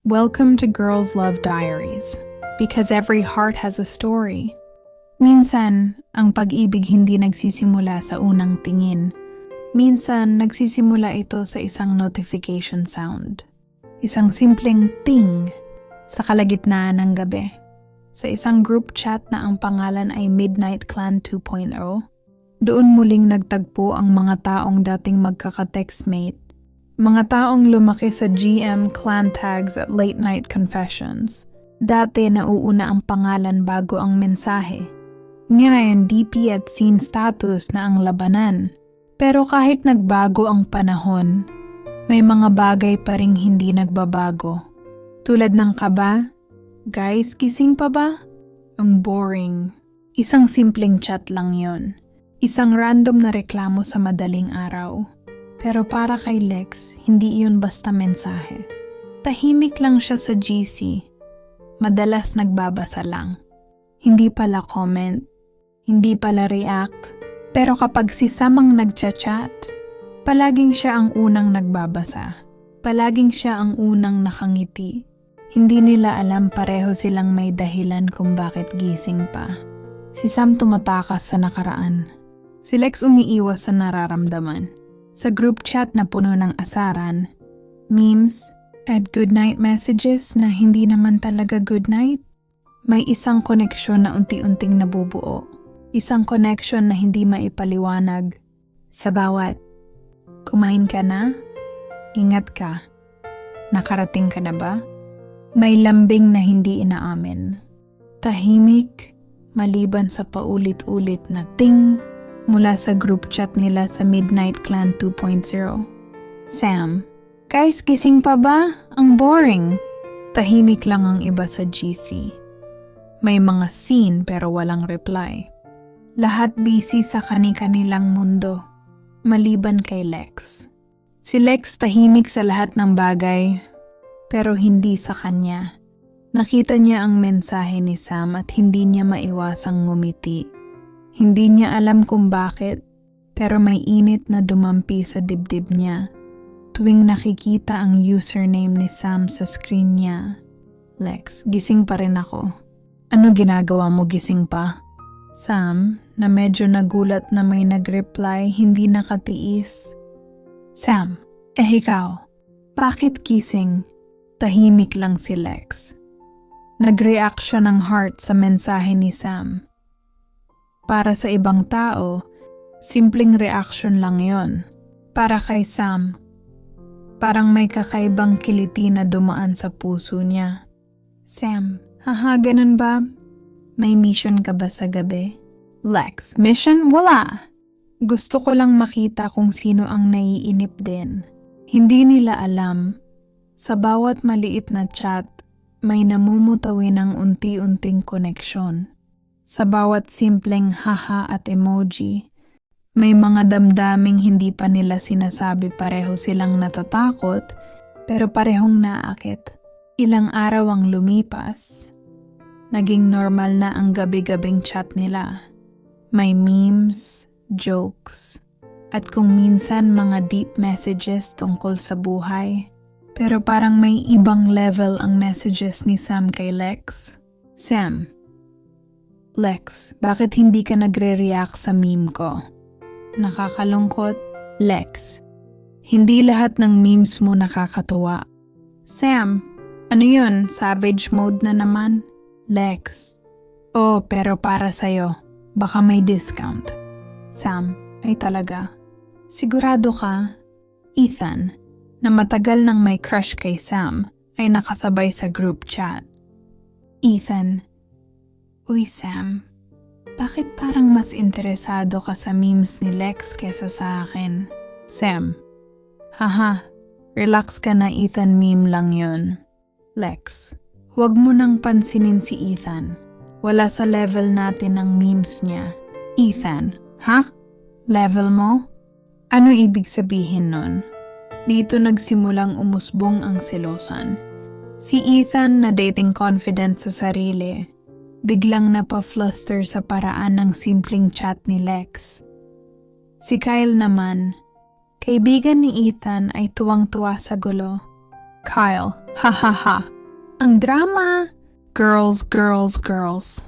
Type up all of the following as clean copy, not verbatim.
Welcome to Girls Love Diaries, because every heart has a story. Minsan, ang pag-ibig hindi nagsisimula sa unang tingin. Minsan, nagsisimula ito sa isang notification sound. Isang simpleng ting sa kalagitnaan ng gabi. Sa isang group chat na ang pangalan ay Midnight Clan 2.0, doon muling nagtagpo ang mga taong dating magkaka-textmate. Mga taong lumaki sa GM clan tags at late night confessions. Dati nauuna ang pangalan bago ang mensahe. Ngayon DP at scene status na ang labanan. Pero kahit nagbago ang panahon, may mga bagay pa ring hindi nagbabago. Tulad ng kaba, guys, gising pa ba? Ang boring. Isang simpleng chat lang yon. Isang random na reklamo sa madaling araw. Pero para kay Lex, hindi iyon basta mensahe. Tahimik lang siya sa GC. Madalas nagbabasa lang. Hindi pala comment, hindi pala react. Pero kapag si Sam ang nagchat-chat, palaging siya ang unang nagbabasa. Palaging siya ang unang nakangiti. Hindi nila alam pareho silang may dahilan kung bakit gising pa. Si Sam tumatakas sa nakaraan. Si Lex umiiwas sa nararamdaman. Sa group chat na puno ng asaran, memes, at goodnight messages na hindi naman talaga goodnight, may isang koneksyon na unti-unting nabubuo. Isang connection na hindi maipaliwanag. Sa bawat, kumain ka na? Ingat ka. Nakarating ka na ba? May lambing na hindi inaamin. Tahimik, maliban sa paulit-ulit na ting mula sa group chat nila sa Midnight Clan 2.0. Sam, guys, gising pa ba? Ang boring. Tahimik lang ang iba sa GC. May mga scene pero walang reply. Lahat busy sa kani-kanilang mundo, maliban kay Lex. Si Lex tahimik sa lahat ng bagay, pero hindi sa kanya. Nakita niya ang mensahe ni Sam at hindi niya maiwasang ngumiti. Hindi niya alam kung bakit, pero may init na dumampi sa dibdib niya. Tuwing nakikita ang username ni Sam sa screen niya. Lex, gising pa rin ako. Ano ginagawa mo, gising pa? Sam, na medyo nagulat na may nag-reply, hindi nakatiis. Sam, ikaw, bakit gising? Tahimik lang si Lex. Nag-react siya ng heart sa mensahe ni Sam. Para sa ibang tao, simpleng reaction lang yon. Para kay Sam, parang may kakaibang kiliti na dumaan sa puso niya. Sam, ganun ba? May mission ka ba sa gabi? Lex, mission? Wala! Gusto ko lang makita kung sino ang naiinip din. Hindi nila alam, sa bawat maliit na chat, may namumutawi ng unti-unting koneksyon. Sa bawat simpleng haha at emoji, may mga damdaming hindi pa nila sinasabi, pareho silang natatakot, pero parehong naakit. Ilang araw ang lumipas, naging normal na ang gabi-gabing chat nila. May memes, jokes, at kung minsan mga deep messages tungkol sa buhay. Pero parang may ibang level ang messages ni Sam kay Lex. Sam, Lex, bakit hindi ka nagre-react sa meme ko? Nakakalungkot. Lex, hindi lahat ng memes mo nakakatuwa. Sam, ano yun? Savage mode na naman? Lex, pero para sa'yo, baka may discount. Sam, ay talaga. Sigurado ka? Ethan, na matagal nang may crush kay Sam, ay nakasabay sa group chat. Ethan, uy Sam, bakit parang mas interesado ka sa memes ni Lex kesa sa akin? Sam, relax ka na Ethan, meme lang yun. Lex, huwag mo nang pansinin si Ethan. Wala sa level natin ang memes niya. Ethan, level mo? Ano ibig sabihin nun? Dito nagsimulang umusbong ang selosan. Si Ethan na dating confident sa sarili, biglang napafluster sa paraan ng simpleng chat ni Lex. Si Kyle naman, kaibigan ni Ethan, ay tuwang-tuwa sa gulo. Kyle, Ang drama! Girls, girls, girls.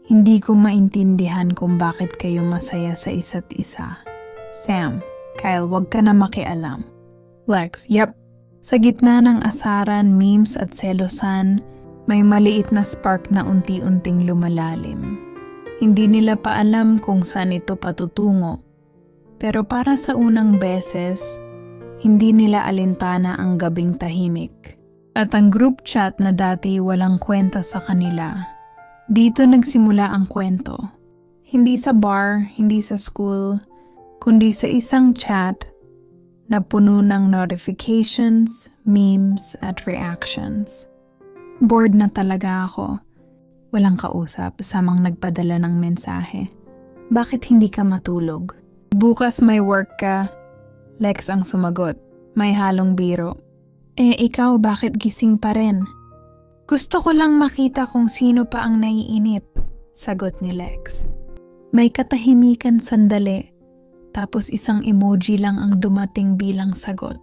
Hindi ko maintindihan kung bakit kayo masaya sa isa't isa. Sam, Kyle, wag ka na makialam. Lex, yep. Sa gitna ng asaran, memes at selosan, may maliit na spark na unti-unting lumalalim. Hindi nila pa alam kung saan ito patutungo. Pero para sa unang beses, hindi nila alintana ang gabing tahimik. At ang group chat na dati walang kwenta sa kanila, dito nagsimula ang kwento. Hindi sa bar, hindi sa school, kundi sa isang chat na puno ng notifications, memes, at reactions. Bored na talaga ako. Walang kausap, samang nagpadala ng mensahe. Bakit hindi ka matulog? Bukas may work ka. Lex ang sumagot. May halong biro. Ikaw bakit gising pa rin? Gusto ko lang makita kung sino pa ang naiinip, sagot ni Lex. May katahimikan sandali, tapos isang emoji lang ang dumating bilang sagot.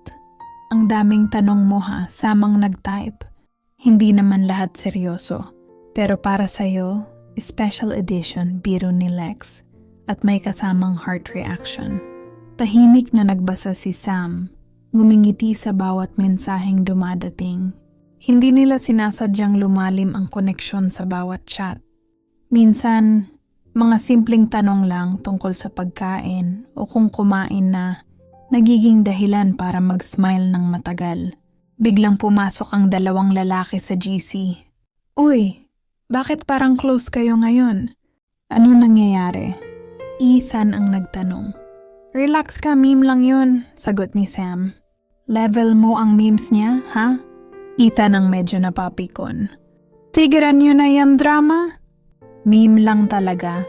Ang daming tanong mo ha, samang nag-type. Hindi naman lahat seryoso. Pero para sa'yo, special edition biro ni Lex at may kasamang heart reaction. Tahimik na nagbasa si Sam, ngumingiti sa bawat mensaheng dumadating. Hindi nila sinasadyang lumalim ang koneksyon sa bawat chat. Minsan, mga simpleng tanong lang tungkol sa pagkain o kung kumain na, nagiging dahilan para mag-smile ng matagal. Biglang pumasok ang dalawang lalaki sa GC. Uy, bakit parang close kayo ngayon? Ano nangyayari? Ethan ang nagtanong. Relax ka, meme lang yun, sagot ni Sam. Level mo ang memes niya, ha? Ethan ang medyo napapikon. Tigiran niyo na yung drama? Meme lang talaga.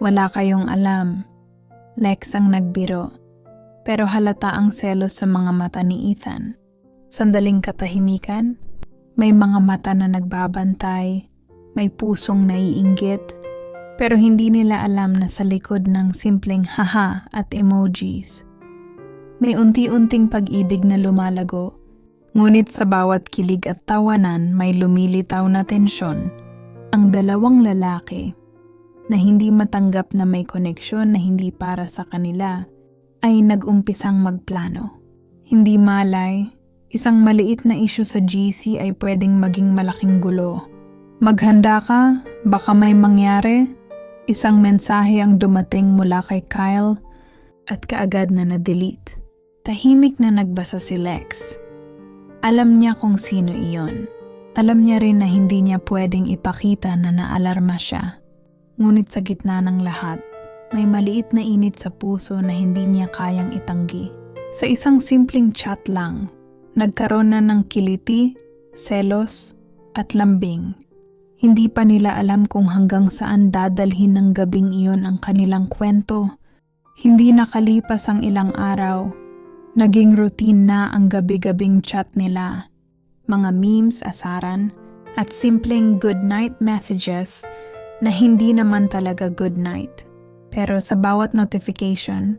Wala kayong alam. Lex ang nagbiro. Pero halata ang selos sa mga mata ni Ethan. Sandaling katahimikan, may mga mata na nagbabantay, may pusong naiinggit, pero hindi nila alam na sa likod ng simpleng haha at emojis, may unti-unting pag-ibig na lumalago. Ngunit sa bawat kilig at tawanan may lumilitaw na tensyon. Ang dalawang lalaki na hindi matanggap na may koneksyon na hindi para sa kanila ay nag-umpisang magplano. Hindi malay, isang maliit na issue sa GC ay pwedeng maging malaking gulo. Maghanda ka, baka may mangyari. Isang mensahe ang dumating mula kay Kyle at kaagad na na-delete. Tahimik na nagbasa si Lex. Alam niya kung sino iyon. Alam niya rin na hindi niya pwedeng ipakita na naalarma siya. Ngunit sa gitna ng lahat, may maliit na init sa puso na hindi niya kayang itanggi. Sa isang simpleng chat lang, nagkaroon na ng kiliti, selos, at lambing. Hindi pa nila alam kung hanggang saan dadalhin ng gabing iyon ang kanilang kwento. Hindi nakalipas ang ilang araw. Naging routine na ang gabi-gabing chat nila. Mga memes, asaran, at simpleng good night messages na hindi naman talaga good night. Pero sa bawat notification,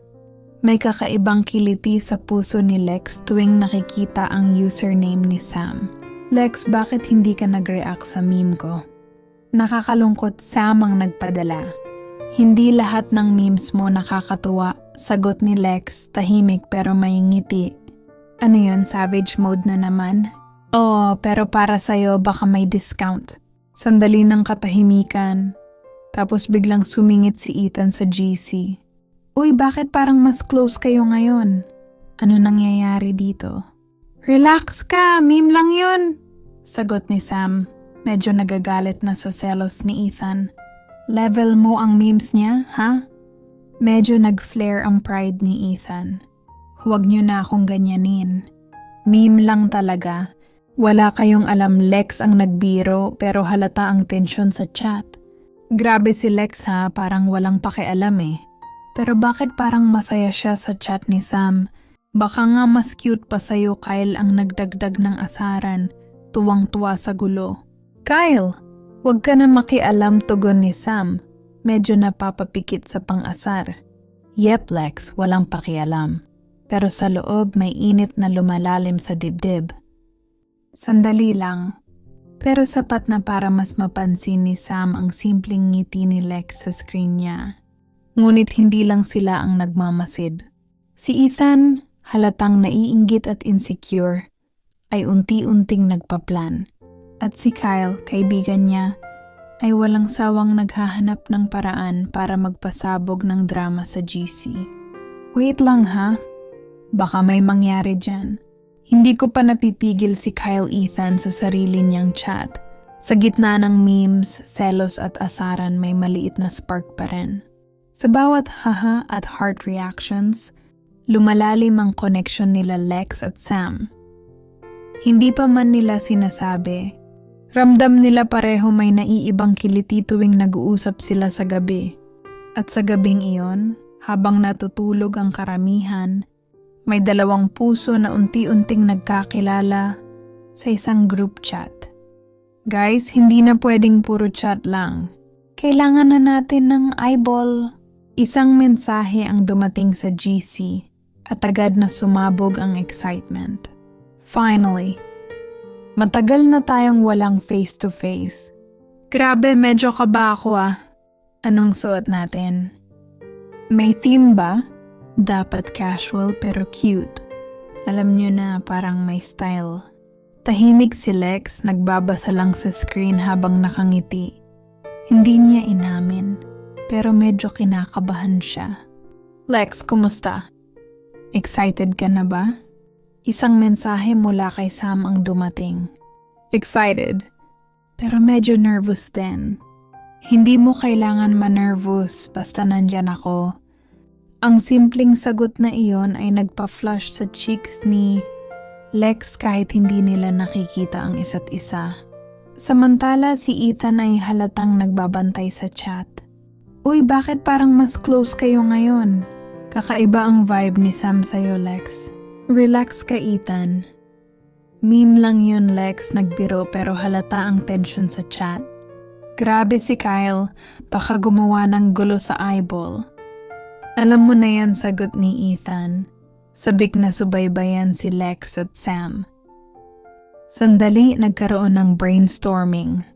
may kakaibang kiliti sa puso ni Lex tuwing nakikita ang username ni Sam. Lex, bakit hindi ka nag-react sa meme ko? Nakakalungkot, Sam ang nagpadala. Hindi lahat ng memes mo nakakatuwa, sagot ni Lex, tahimik pero may ngiti. Ano yun, savage mode na naman? Oo, pero para sa'yo baka may discount. Sandali ng katahimikan. Tapos biglang sumingit si Ethan sa GC. Uy, bakit parang mas close kayo ngayon? Ano nangyayari dito? Relax ka, meme lang yun, sagot ni Sam. Medyo nagagalit na sa selos ni Ethan. Level mo ang memes niya, ha? Medyo nag-flare ang pride ni Ethan. Huwag niyo na akong ganyanin. Meme lang talaga. Wala kayong alam, Lex ang nagbiro pero halata ang tensyon sa chat. Grabe si Lex ha, parang walang pakialam eh. Pero bakit parang masaya siya sa chat ni Sam? Baka nga mas cute pa sa'yo, Kyle, ang nagdagdag ng asaran, tuwang-tuwa sa gulo. Kyle, wag ka na makialam, tugon ni Sam. Medyo napapapikit sa pang-asar. Yep, Lex, walang pakialam. Pero sa loob may init na lumalalim sa dibdib. Sandali lang. Pero sapat na para mas mapansin ni Sam ang simpleng ngiti ni Lex sa screen niya. Ngunit hindi lang sila ang nagmamasid. Si Ethan, halatang naiinggit at insecure, ay unti-unting nagpaplan. At si Kyle, kaibigan niya, ay walang sawang naghahanap ng paraan para magpasabog ng drama sa GC. Wait lang ha, baka may mangyari dyan. Hindi ko pa napipigil si Kyle Ethan sa sarili niyang chat. Sa gitna ng memes, selos at asaran may maliit na spark pa rin. Sa bawat haha at heart reactions, lumalalim ang connection nila Lex at Sam. Hindi pa man nila sinasabi, ramdam nila pareho may naiibang kiliti tuwing nag-uusap sila sa gabi. At sa gabing iyon, habang natutulog ang karamihan, may dalawang puso na unti-unting nagkakilala sa isang group chat. Guys, hindi na pwedeng puro chat lang. Kailangan na natin ng eyeball. Isang mensahe ang dumating sa GC at agad na sumabog ang excitement. Finally, matagal na tayong walang face-to-face. Grabe, medyo kaba ako ah. Anong suot natin? May theme ba? Dapat casual pero cute. Alam nyo na parang may style. Tahimik si Lex, nagbabasa lang sa screen habang nakangiti. Hindi niya inamin, pero medyo kinakabahan siya. Lex, kumusta? Excited ka na ba? Isang mensahe mula kay Sam ang dumating. Excited, pero medyo nervous din. Hindi mo kailangan ma-nervous basta nandyan ako. Ang simpleng sagot na iyon ay nagpa-flush sa cheeks ni Lex kahit hindi nila nakikita ang isa't isa. Samantala si Ethan ay halatang nagbabantay sa chat. Uy, bakit parang mas close kayo ngayon? Kakaiba ang vibe ni Sam sa'yo, Lex. Relax ka, Ethan. Meme lang yun, Lex, nagbiro pero halata ang tension sa chat. Grabe si Kyle, baka gumawa ng gulo sa eyeball. Alam mo na yan, sagot ni Ethan. Sabik na subaybayan si Lex at Sam. Sandali nagkaroon ng brainstorming.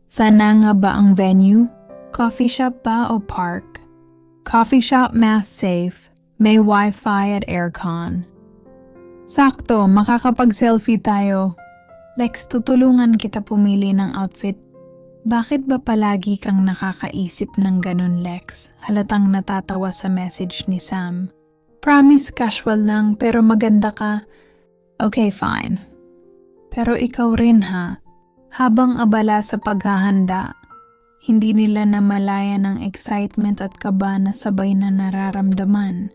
Sana nga ba ang venue? Coffee shop ba o park? Coffee shop, mass safe, may wifi at aircon. Sakto, makakapag-selfie tayo. Lex, tutulungan kita pumili ng outfit. Bakit ba palagi kang nakakaisip ng ganun, Lex? Halatang natatawa sa message ni Sam. Promise, casual lang pero maganda ka. Okay, fine. Pero ikaw rin ha. Habang abala sa paghahanda, hindi nila namalaya ng excitement at kaba na sabay na nararamdaman.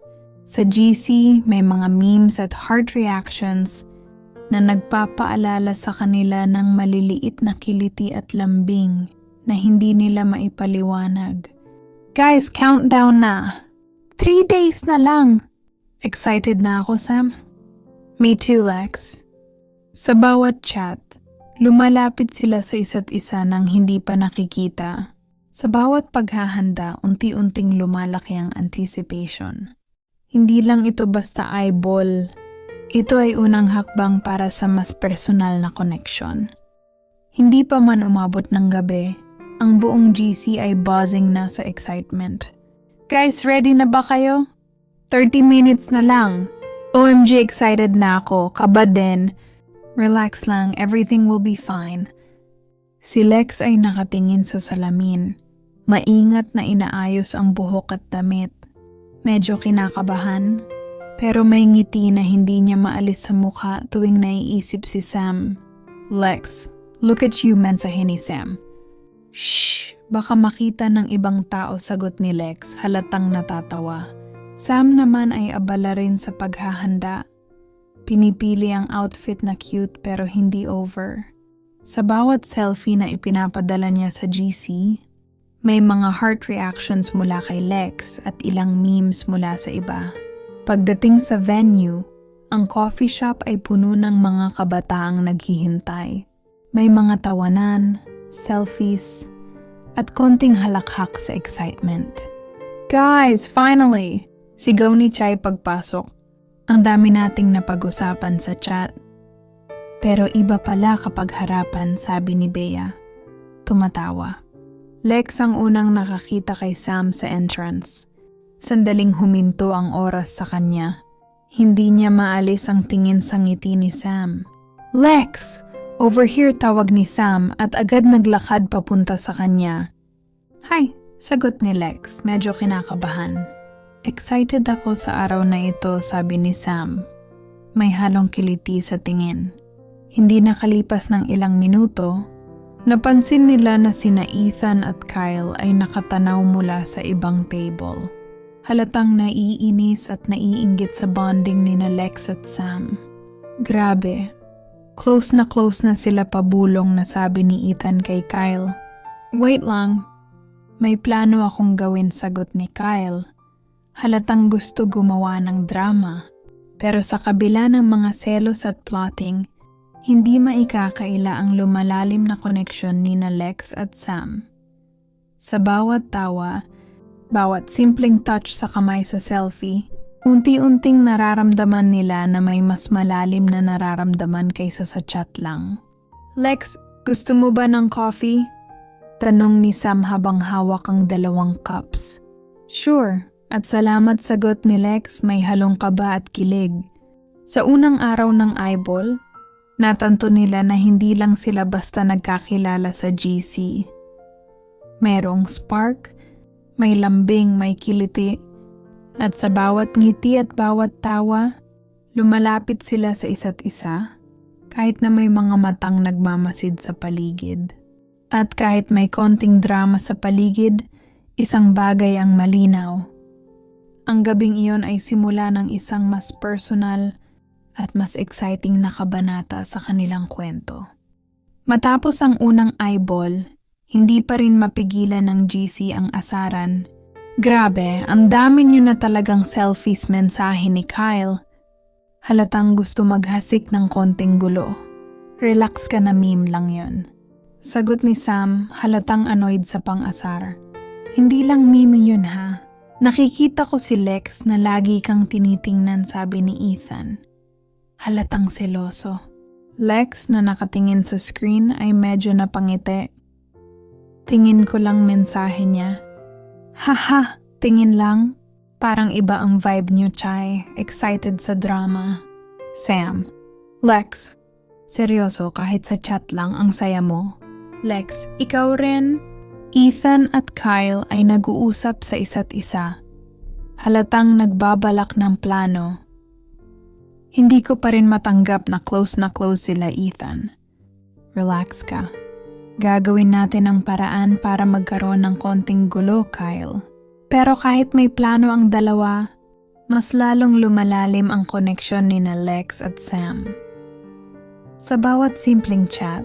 Sa GC, may mga memes at heart reactions na nagpapaalala sa kanila ng maliliit na kiliti at lambing na hindi nila maipaliwanag. Guys, countdown na! 3 days na lang! Excited na ako, Sam? Me too, Lex. Sa bawat chat, lumalapit sila sa isa't isa nang hindi pa nakikita. Sa bawat paghahanda, unti-unting lumalaki ang anticipation. Hindi lang ito basta eyeball. Ito ay unang hakbang para sa mas personal na connection. Hindi pa man umabot ng gabi, ang buong GC ay buzzing na sa excitement. Guys, ready na ba kayo? 30 minutes na lang. OMG, excited na ako. Kaba din. Relax lang, everything will be fine. Si Lex ay nakatingin sa salamin. Maingat na inaayos ang buhok at damit. Medyo kinakabahan. Pero may ngiti na hindi niya maalis sa mukha tuwing naiisip si Sam. Lex, look at you, mensahe ni Sam. Shh, baka makita ng ibang tao, sagot ni Lex, halatang natatawa. Sam naman ay abala rin sa paghahanda. Pinipili ang outfit na cute pero hindi over. Sa bawat selfie na ipinapadala niya sa GC, may mga heart reactions mula kay Lex at ilang memes mula sa iba. Pagdating sa venue, ang coffee shop ay puno ng mga kabataang naghihintay. May mga tawanan, selfies, at konting halakhak sa excitement. Guys, finally! Sigaw ni Chai pagpasok. Ang dami nating napag-usapan sa chat. Pero iba pala kapag harapan, sabi ni Bea. Tumatawa. Lex ang unang nakakita kay Sam sa entrance. Sandaling huminto ang oras sa kanya. Hindi niya maalis ang tingin sa ngiti ni Sam. Lex! Over here tawag ni Sam at agad naglakad papunta sa kanya. Hi! Sagot ni Lex, medyo kinakabahan. Excited ako sa araw na ito, sabi ni Sam. May halong kiliti sa tingin. Hindi nakalipas ng ilang minuto, napansin nila na sina Ethan at Kyle ay nakatanaw mula sa ibang table. Halatang naiinis at naiinggit sa bonding ni na Lex at Sam. Grabe. Close na sila pabulong na sabi ni Ethan kay Kyle. Wait lang. May plano akong gawin, sagot ni Kyle. Halatang gusto gumawa ng drama. Pero sa kabila ng mga selos at plotting, hindi maikakaila ang lumalalim na koneksyon ni na Lex at Sam. Sa bawat tawa, bawat simpleng touch sa kamay sa selfie, unti-unting nararamdaman nila na may mas malalim na nararamdaman kaysa sa chat lang. Lex, gusto mo ba ng coffee? Tanong ni Sam habang hawak ang 2 cups. Sure, at salamat, sagot ni Lex, may halong kaba at kilig. Sa unang araw ng eyeball, natanto nila na hindi lang sila basta nagkakilala sa GC. Merong spark, may lambing, may kiliti, at sa bawat ngiti at bawat tawa, lumalapit sila sa isa't isa, kahit na may mga matang nagmamasid sa paligid. At kahit may konting drama sa paligid, isang bagay ang malinaw. Ang gabing iyon ay simula ng isang mas personal at mas exciting na kabanata sa kanilang kwento. Matapos ang unang eyeball, hindi pa rin mapigilan ng GC ang asaran. Grabe, ang dami niyo na talagang selfies, mensahe ni Kyle. Halatang gusto maghasik ng konting gulo. Relax ka na, meme lang yon. Sagot ni Sam, halatang annoyed sa pang-asar. Hindi lang meme yun ha. Nakikita ko si Lex na lagi kang tinitingnan, sabi ni Ethan. Halatang seloso. Lex na nakatingin sa screen ay medyo napangiti. Tingin ko lang mensahe niya. Haha, tingin lang. Parang iba ang vibe niyo, Chai. Excited sa drama. Sam. Lex. Seryoso, kahit sa chat lang ang saya mo. Lex, ikaw rin? Ethan at Kyle ay nag-uusap sa isa't isa. Halatang nagbabalak ng plano. Hindi ko pa rin matanggap na close sila, Ethan. Relax ka. Gagawin natin ang paraan para magkaroon ng konting gulo, Kyle. Pero kahit may plano ang dalawa, mas lalong lumalalim ang koneksyon ni na Lex at Sam. Sa bawat simpleng chat,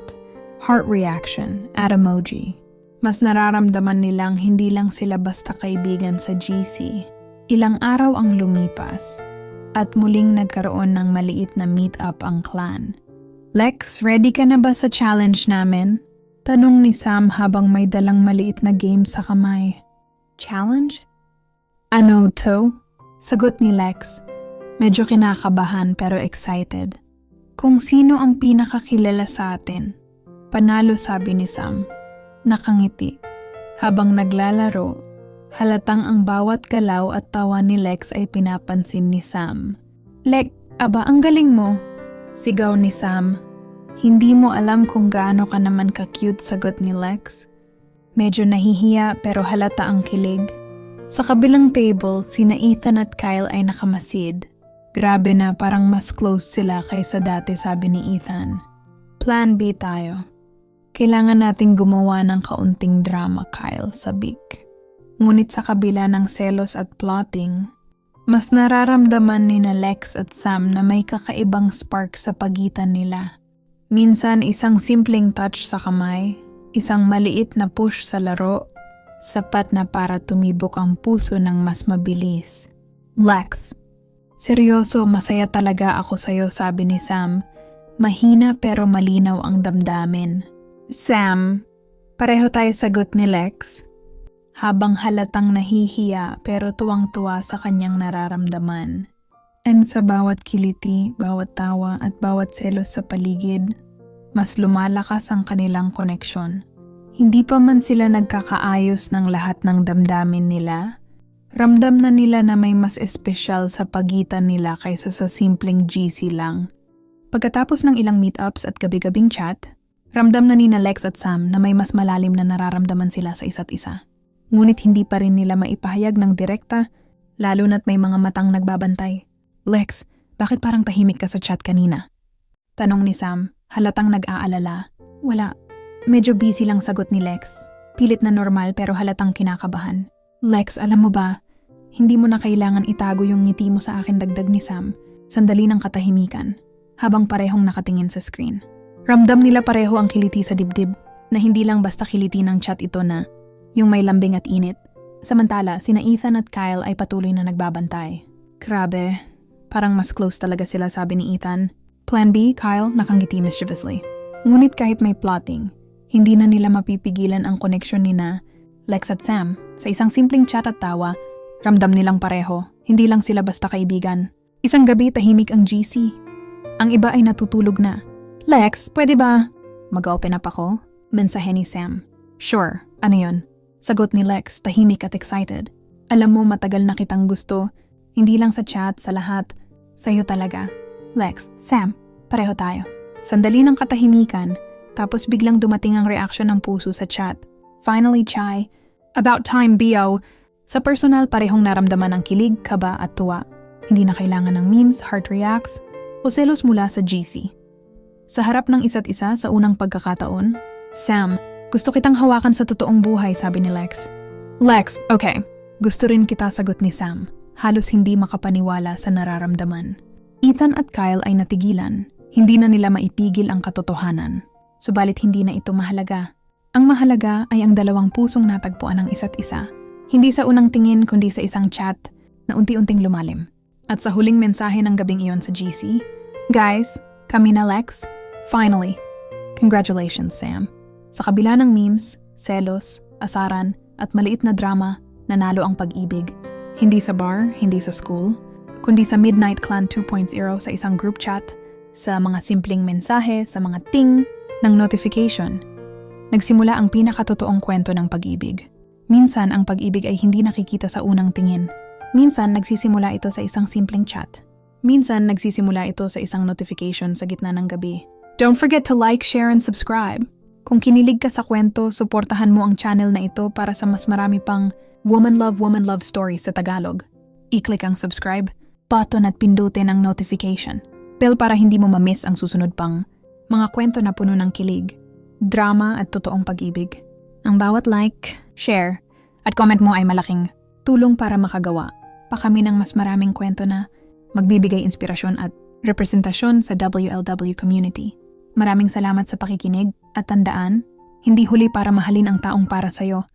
heart reaction at emoji, mas nararamdaman nilang hindi lang sila basta kaibigan sa GC. Ilang araw ang lumipas at muling nagkaroon ng maliit na meet-up ang clan. Lex, ready ka na ba sa challenge namin? Tanong ni Sam habang may dalang maliit na game sa kamay. Challenge? Ano to? Sagot ni Lex. Medyo kinakabahan pero excited. Kung sino ang pinakakilala sa atin. Panalo, sabi ni Sam. Nakangiti. Habang naglalaro, halatang ang bawat galaw at tawa ni Lex ay pinapansin ni Sam. Lex, aba ang galing mo. Sigaw ni Sam. Hindi mo alam kung gaano ka naman ka-cute, sagot ni Lex. Medyo nahihiya pero halata ang kilig. Sa kabilang table, sina Ethan at Kyle ay nakamasid. Grabe na, parang mas close sila kaysa dati, sabi ni Ethan. Plan B tayo. Kailangan nating gumawa ng kaunting drama, Kyle, sabik. Ngunit sa kabila ng selos at plotting, mas nararamdaman ni na Lex at Sam na may kakaibang spark sa pagitan nila. Minsan isang simpleng touch sa kamay, isang maliit na push sa laro, sapat na para tumibok ang puso ng mas mabilis. Lex, seryoso, masaya talaga ako sa'yo, sabi ni Sam. Mahina pero malinaw ang damdamin. Sam, pareho tayo, sagot ni Lex. Habang halatang nahihiya pero tuwang-tuwa sa kanyang nararamdaman. And sa bawat kiliti, bawat tawa at bawat selos sa paligid, mas lumalakas ang kanilang koneksyon. Hindi pa man sila nagkakaayos ng lahat ng damdamin nila, ramdam na nila na may mas espesyal sa pagitan nila kaysa sa simpleng GC lang. Pagkatapos ng ilang meetups at gabi-gabing chat, ramdam na ni Lex at Sam na may mas malalim na nararamdaman sila sa isa't isa. Ngunit hindi pa rin nila maipahayag ng direkta, lalo na't may mga matang nagbabantay. Lex, bakit parang tahimik ka sa chat kanina? Tanong ni Sam, halatang nag-aalala. Wala, medyo busy lang sagot ni Lex. Pilit na normal pero halatang kinakabahan. Lex, alam mo ba, hindi mo na kailangan itago yung ngiti mo sa akin, dagdag ni Sam. Sandali ng katahimikan, habang parehong nakatingin sa screen. Ramdam nila pareho ang kiliti sa dibdib, na hindi lang basta kiliti ng chat ito na yung may lambing at init. Samantala, sina Ethan at Kyle ay patuloy na nagbabantay. Grabe, parang mas close talaga sila, sabi ni Ethan. Plan B, Kyle nakangiti mischievously. Ngunit kahit may plotting, hindi na nila mapipigilan ang koneksyon nina Lex at Sam. Sa isang simpleng chat at tawa, ramdam nilang pareho, hindi lang sila basta kaibigan. Isang gabi tahimik ang GC. Ang iba ay natutulog na. Lex, pwede ba? Mag-open up ako? Mensahe ni Sam. Sure, ano yun? Sagot ni Lex, tahimik at excited. Alam mo, matagal na kitang gusto. Hindi lang sa chat, sa lahat. Sa'yo talaga. Lex, Sam, pareho tayo. Sandali ng katahimikan, tapos biglang dumating ang reaksyon ng puso sa chat. Finally, Chai. About time, Bio. Sa personal, parehong naramdaman ang kilig, kaba at tuwa. Hindi na kailangan ng memes, heart reacts, o selos mula sa GC. Sa harap ng isa't isa sa unang pagkakataon, Sam, gusto kitang hawakan sa totoong buhay, sabi ni Lex. Lex, okay. Gusto rin kita, sagot ni Sam. Halos hindi makapaniwala sa nararamdaman. Ethan at Kyle ay natigilan. Hindi na nila maipigil ang katotohanan. Subalit hindi na ito mahalaga. Ang mahalaga ay ang dalawang pusong natagpuan ng isa't isa. Hindi sa unang tingin kundi sa isang chat na unti-unting lumalim. At sa huling mensahe ng gabing iyon sa GC, Guys, kami na Lex. Finally. Congratulations, Sam. Sa kabila ng memes, selos, asaran, at maliit na drama, nanalo ang pag-ibig. Hindi sa bar, hindi sa school, kundi sa Midnight Clan 2.0 sa isang group chat, sa mga simpleng mensahe, sa mga ting ng notification. Nagsimula ang pinakatotoong kwento ng pag-ibig. Minsan, ang pag-ibig ay hindi nakikita sa unang tingin. Minsan, nagsisimula ito sa isang simpleng chat. Minsan, nagsisimula ito sa isang notification sa gitna ng gabi. Don't forget to like, share, and subscribe. Kung kinilig ka sa kwento, suportahan mo ang channel na ito para sa mas marami pang woman love stories sa Tagalog. I-click ang subscribe button at pindutin ang notification bell para hindi mo ma-miss ang susunod pang mga kwento na puno ng kilig, drama at totoong pag-ibig. Ang bawat like, share, at comment mo ay malaking tulong para makagawa pa kami ng mas maraming kwento na magbibigay inspirasyon at representasyon sa WLW community. Maraming salamat sa pakikinig at tandaan, hindi huli para mahalin ang taong para sa'yo,